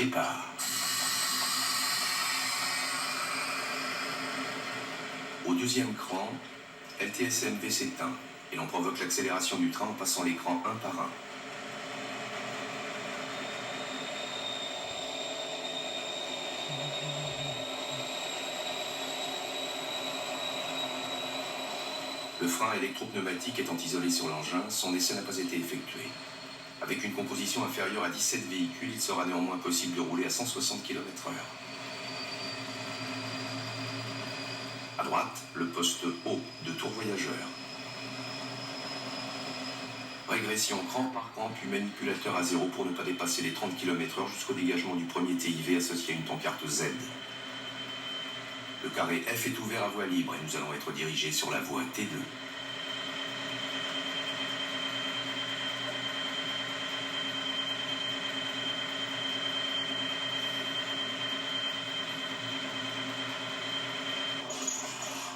Départ. Au deuxième cran, LTSMV s'éteint et l'on provoque l'accélération du train en passant l'écran un par un. Le frein électropneumatique étant isolé sur l'engin, son essai n'a pas été effectué. Avec une composition inférieure à 17 véhicules, il sera néanmoins possible de rouler à 160 km/h. À droite, le poste haut de tour voyageur. Régression cran par cran, puis manipulateur à zéro pour ne pas dépasser les 30 km/h jusqu'au dégagement du premier TIV associé à une pancarte Z. Le carré F est ouvert à voie libre et nous allons être dirigés sur la voie T2.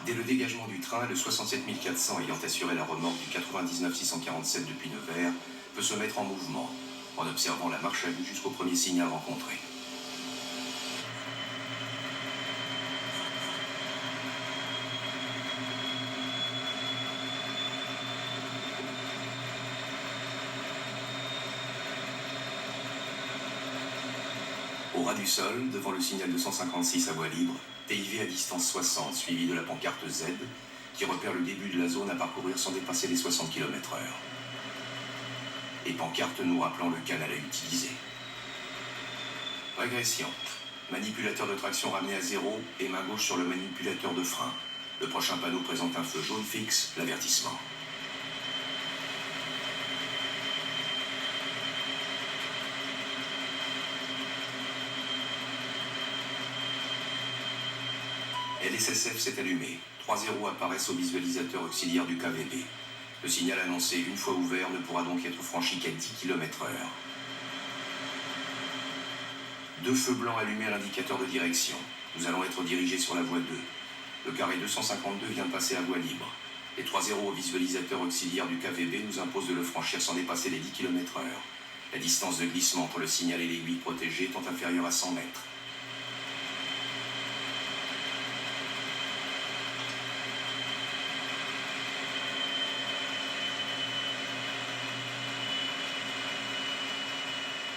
Dès le dégagement du train, le 67 400 ayant assuré la remorque du 99 647 depuis Nevers peut se mettre en mouvement en observant la marche à vue jusqu'au premier signal rencontré. Au ras du sol, devant le signal 256 à voie libre, TIV à distance 60, suivi de la pancarte Z, qui repère le début de la zone à parcourir sans dépasser les 60 km/h. Et pancarte nous rappelant le canal à utiliser. Régression. Manipulateur de traction ramené à zéro et main gauche sur le manipulateur de frein. Le prochain panneau présente un feu jaune fixe, l'avertissement. LSSF s'est allumé. 3 zéros apparaissent au visualisateur auxiliaire du KVB. Le signal annoncé une fois ouvert ne pourra donc être franchi qu'à 10 km/h. 2 feux blancs allumés à l'indicateur de direction. Nous allons être dirigés sur la voie 2. Le carré 252 vient de passer à voie libre. Les 3 zéros au visualisateur auxiliaire du KVB nous imposent de le franchir sans dépasser les 10 km/h. La distance de glissement entre le signal et l'aiguille protégée étant inférieure à 100 mètres.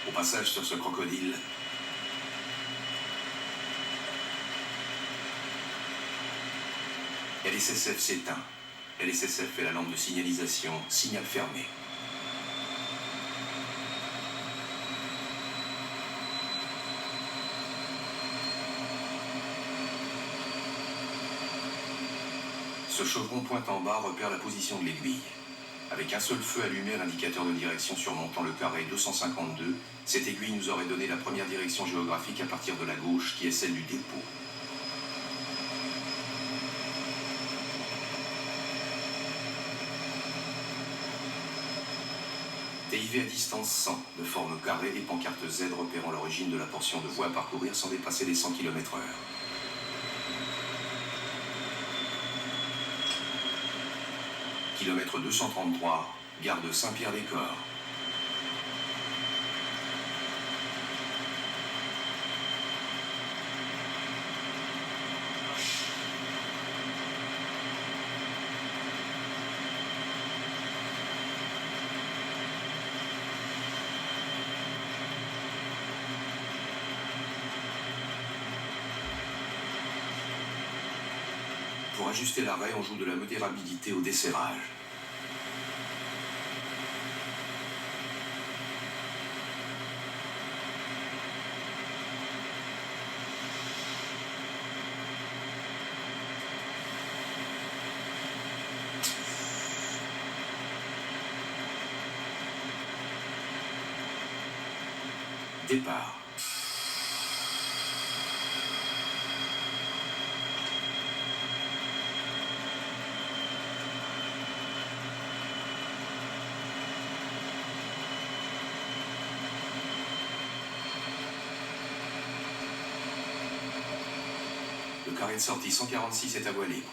Au passage sur ce crocodile, LSSF s'éteint. LSSF fait la lampe de signalisation, signal fermé. Ce chevron pointe en bas repère la position de l'aiguille. Avec un seul feu allumé à l'indicateur de direction surmontant le carré 252, cette aiguille nous aurait donné la première direction géographique à partir de la gauche, qui est celle du dépôt. TIV à distance 100, de forme carrée et pancarte Z repérant l'origine de la portion de voie à parcourir sans dépasser les 100 km/h. Kilomètre 233, gare de Saint-Pierre-des-Corps. Pour ajuster l'arrêt, on joue de la modérabilité au desserrage. Départ. Le carré de sortie 146 est à voie libre.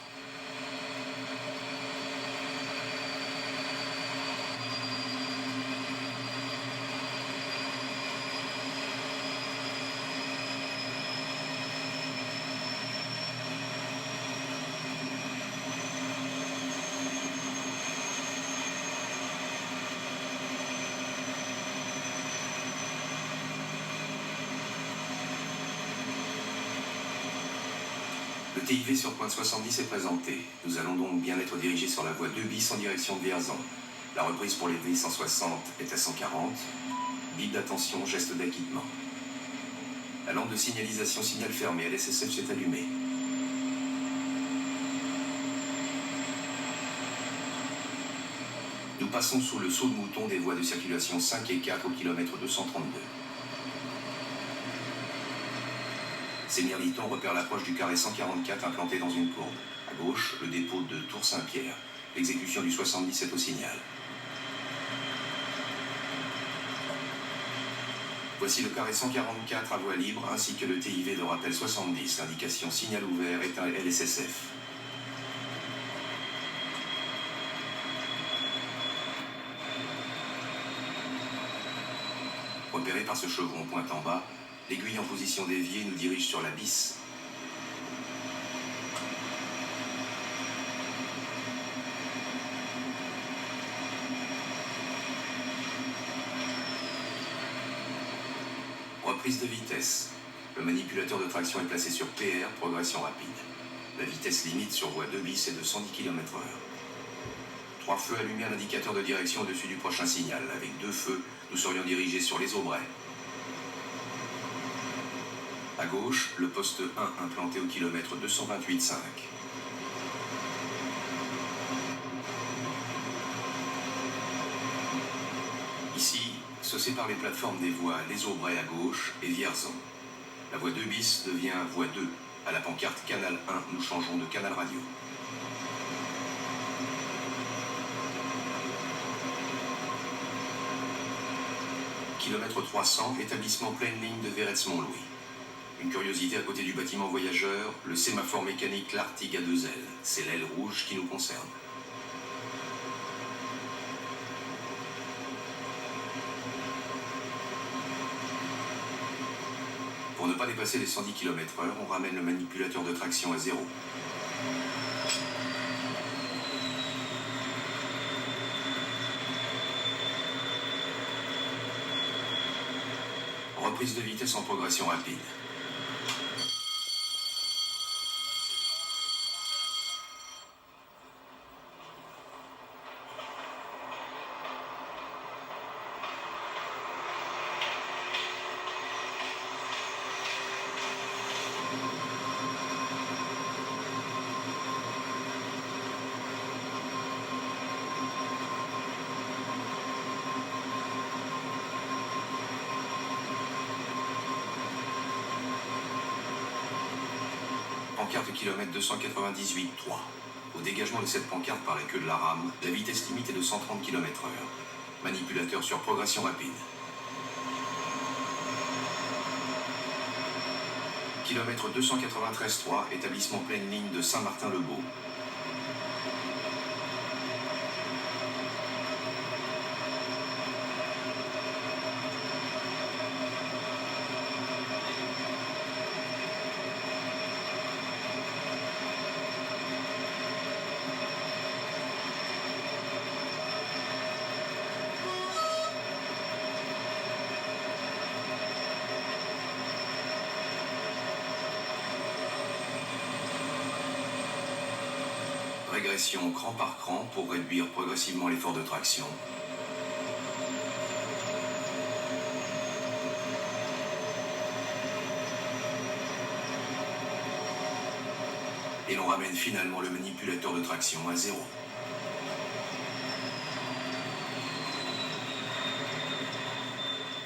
Le TIV sur pointe 70 est présenté. Nous allons donc bien être dirigés sur la voie 2 bis en direction de Vierzon. La reprise pour les V160 est à 140. Bip d'attention, geste d'acquittement. La lampe de signalisation signal fermé, LSSF s'est allumée. Nous passons sous le saut de mouton des voies de circulation 5 et 4 au kilomètre 232. Sémir-Liton repère l'approche du carré 144 implanté dans une courbe. À gauche, le dépôt de Tour-Saint-Pierre. L'exécution du 70 est au signal. Voici le carré 144 à voie libre ainsi que le TIV de rappel 70. L'indication signal ouvert est un LSSF. Repéré par ce chevron pointe en bas, l'aiguille en position déviée nous dirige sur la bis. Reprise de vitesse. Le manipulateur de traction est placé sur PR, progression rapide. La vitesse limite sur voie 2 bis est de 110 km/h. 3 feux allumés à l'indicateur de direction au-dessus du prochain signal. Avec 2 feux, nous serions dirigés sur les Aubrais. À gauche, le poste 1 implanté au kilomètre 228,5. Ici, se séparent les plateformes des voies Les Aubrais à gauche et Vierzon. La voie 2 bis devient voie 2. À la pancarte Canal 1, nous changeons de canal radio. Kilomètre 300, établissement pleine ligne de Verrets-Montlouis. Une curiosité à côté du bâtiment voyageur, le sémaphore mécanique Lartigue à 2 ailes. C'est l'aile rouge qui nous concerne. Pour ne pas dépasser les 110 km/h, on ramène le manipulateur de traction à 0. Reprise de vitesse en progression rapide. Pancarte kilomètre 298,3. Au dégagement de cette pancarte par la queue de la rame, la vitesse limite est de 130 km/h. Manipulateur sur progression rapide. Kilomètre 293,3, établissement pleine ligne de Saint-Martin-le-Beau. Régression cran par cran pour réduire progressivement l'effort de traction. Et l'on ramène finalement le manipulateur de traction à 0.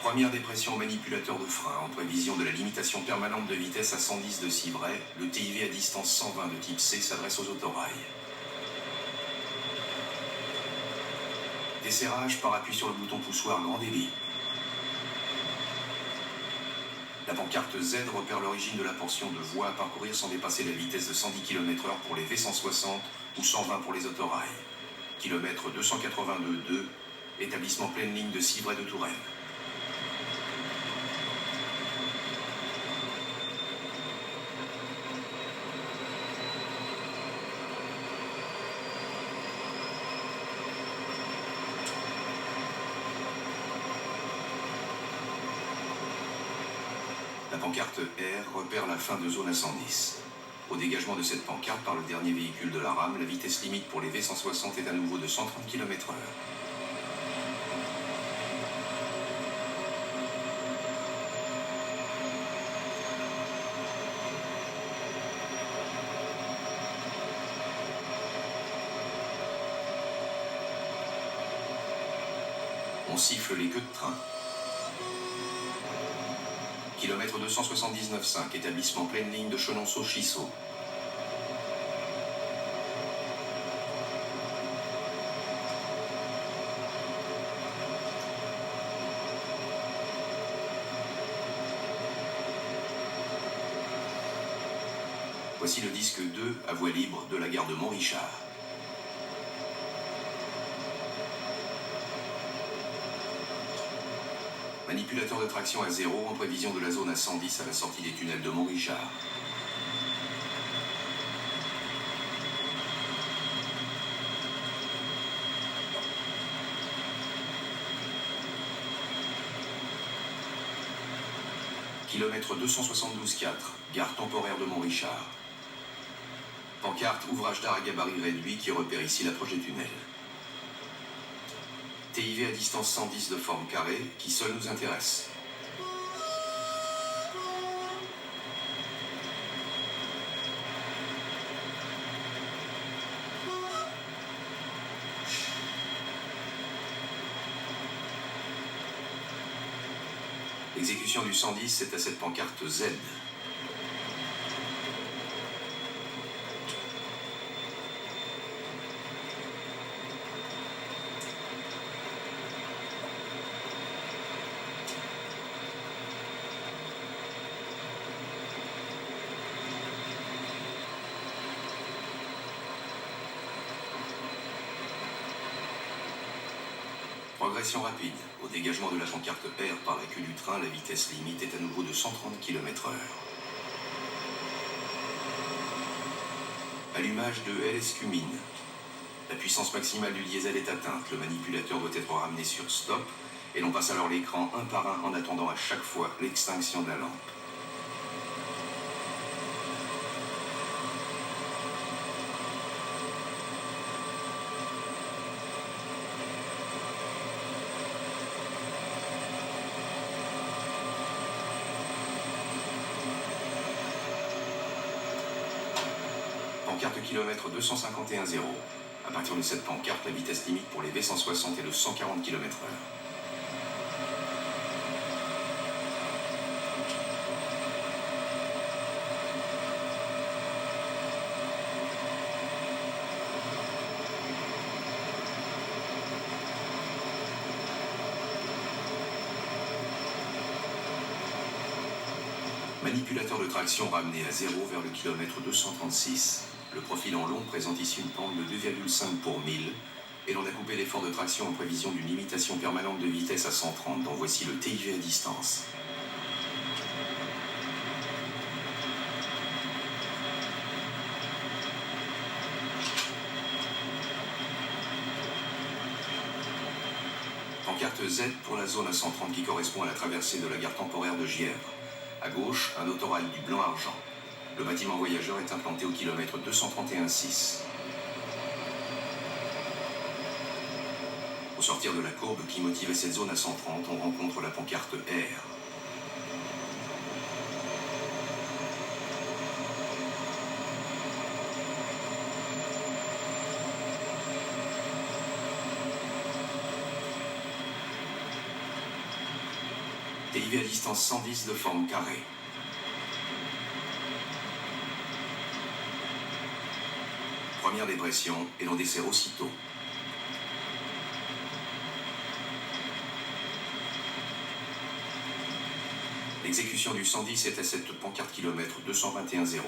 Première dépression au manipulateur de frein en prévision de la limitation permanente de vitesse à 110 de Civray. Le TIV à distance 120 de type C s'adresse aux autorails. Desserrage par appui sur le bouton poussoir grand débit. La pancarte Z repère l'origine de la portion de voie à parcourir sans dépasser la vitesse de 110 km/h pour les V160 ou 120 pour les autorails. Kilomètre 282,2, établissement pleine ligne de Civray de Touraine. La pancarte R repère la fin de zone à 110. Au dégagement de cette pancarte par le dernier véhicule de la rame, la vitesse limite pour les V160 est à nouveau de 130 km/h. On siffle les queues de train. Kilomètre 279,5, établissement pleine ligne de Chenonceau-Chissot. Voici le disque 2 à voie libre de la gare de Montrichard. Manipulateur de traction à 0 en prévision de la zone à 110 à la sortie des tunnels de Montrichard. Kilomètre 272,4, gare temporaire de Montrichard. Pancarte, ouvrage d'art à gabarit réduit qui repère ici l'approche des tunnels. TIV à distance 110 de forme carrée, qui seul nous intéresse. L'exécution du 110, c'est à cette pancarte Z. Progression rapide. Au dégagement de la pancarte R par la queue du train, la vitesse limite est à nouveau de 130 km/h. Allumage de LSQ mine. La puissance maximale du diesel est atteinte. Le manipulateur doit être ramené sur stop et l'on passe alors l'écran un par un en attendant à chaque fois l'extinction de la lampe. Pancarte kilomètre 251,0. À partir de cette pancarte, la vitesse limite pour les V160 est de 140 km/h. Manipulateur de traction ramené à 0 vers le kilomètre 236. Le profil en long présente ici une pente de 2,5 pour 1000 et l'on a coupé l'effort de traction en prévision d'une limitation permanente de vitesse à 130, dont voici le TIV à distance. Pancarte Z pour la zone à 130 qui correspond à la traversée de la gare temporaire de Gièvre. À gauche, un autorail du blanc-argent. Le bâtiment voyageur est implanté au kilomètre 231,6. Au sortir de la courbe qui motivait cette zone à 130, on rencontre la pancarte R. TIV à distance 110 de forme carrée. Première dépression et l'on dessert aussitôt. L'exécution du 110 est à cette pancarte kilomètre 221,0.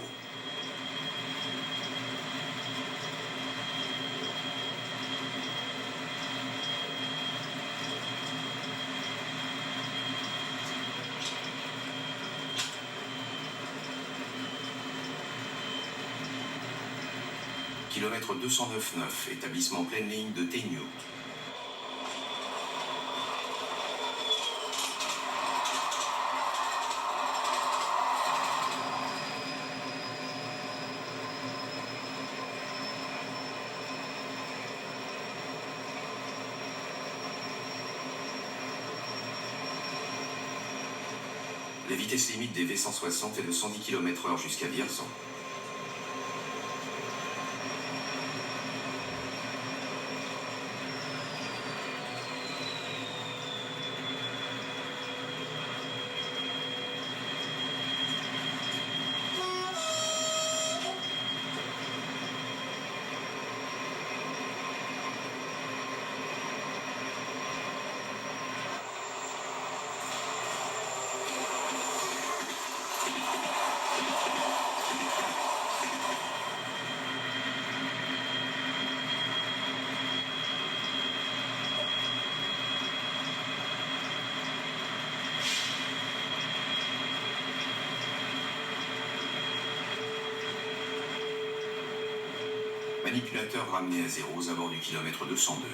Kilomètre 209,9, établissement pleine ligne de Téniou. Les vitesses limites des V160 est de 110 km/h jusqu'à Vierzon. Manipulateur ramené à zéro aux abords du kilomètre 202.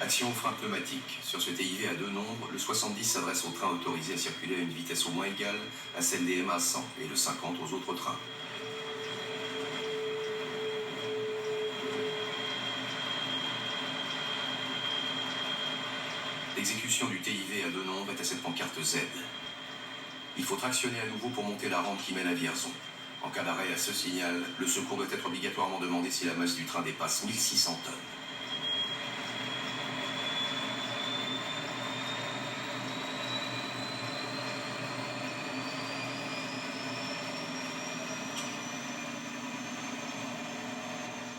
Action au frein pneumatique. Sur ce TIV à deux nombres, le 70 s'adresse aux trains autorisés à circuler à une vitesse au moins égale à celle des MA 100 et le 50 aux autres trains. L'exécution du TIV à deux nombres est à cette pancarte Z. Il faut tractionner à nouveau pour monter la rampe qui mène à Vierzon. En cas d'arrêt à ce signal, le secours doit être obligatoirement demandé si la masse du train dépasse 1600 tonnes.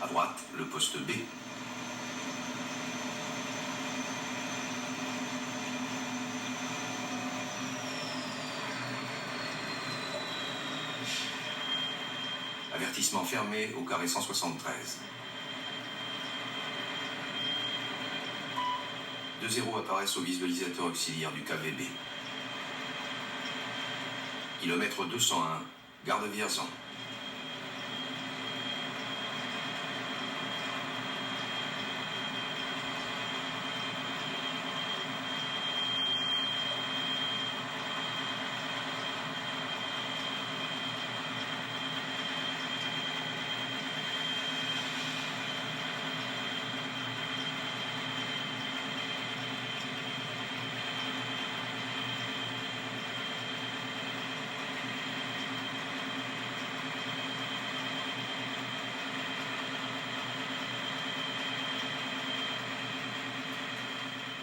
À droite, le poste B. Avertissement fermé au carré 173. 2 zéros apparaissent au visualisateur auxiliaire du KVB. Kilomètre 201, gare de Vierzon.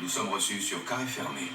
Nous sommes reçus sur carré fermé.